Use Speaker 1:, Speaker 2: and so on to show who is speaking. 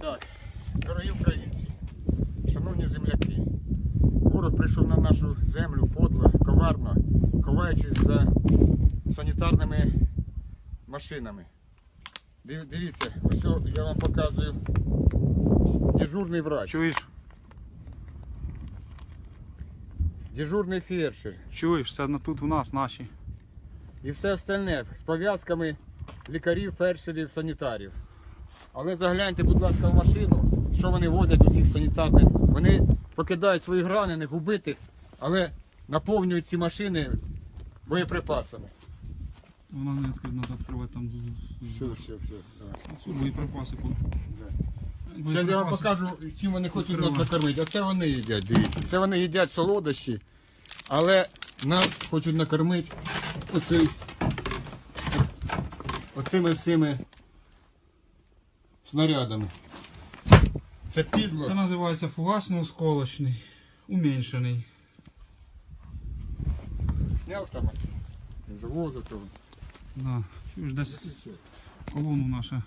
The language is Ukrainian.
Speaker 1: Так, дорогі українці, шановні земляки, ворог прийшов на нашу землю подло, коварно, ховаючись за санітарними машинами. Дивіться, ось я вам показую дежурний врач.
Speaker 2: Чуєш?
Speaker 1: Дежурний фельдшер.
Speaker 2: Чуєш, це тут в нас наші.
Speaker 1: І все остальне з пов'язками лікарів, фельдшерів, санітарів. Але загляньте, будь ласка, в машину, що вони возять у цих санітарних. Вони покидають своїх ранених, убитих, але наповнюють ці машини боєприпасами.
Speaker 2: Вона не відкрита, треба відкривати там.
Speaker 1: Все. Давай.
Speaker 2: Боєприпаси.
Speaker 1: Зараз я вам покажу, з чим вони хочуть нас накормити. Оце вони їдять, дивіться. Це вони їдять солодощі, але нас хочуть накормити оцими всіми снарядами. Це підло.
Speaker 2: Це називається фугасно-осколочний, уменьшений.
Speaker 1: Сняв там завозу того.
Speaker 2: Да. Чуєш, десь колону наша.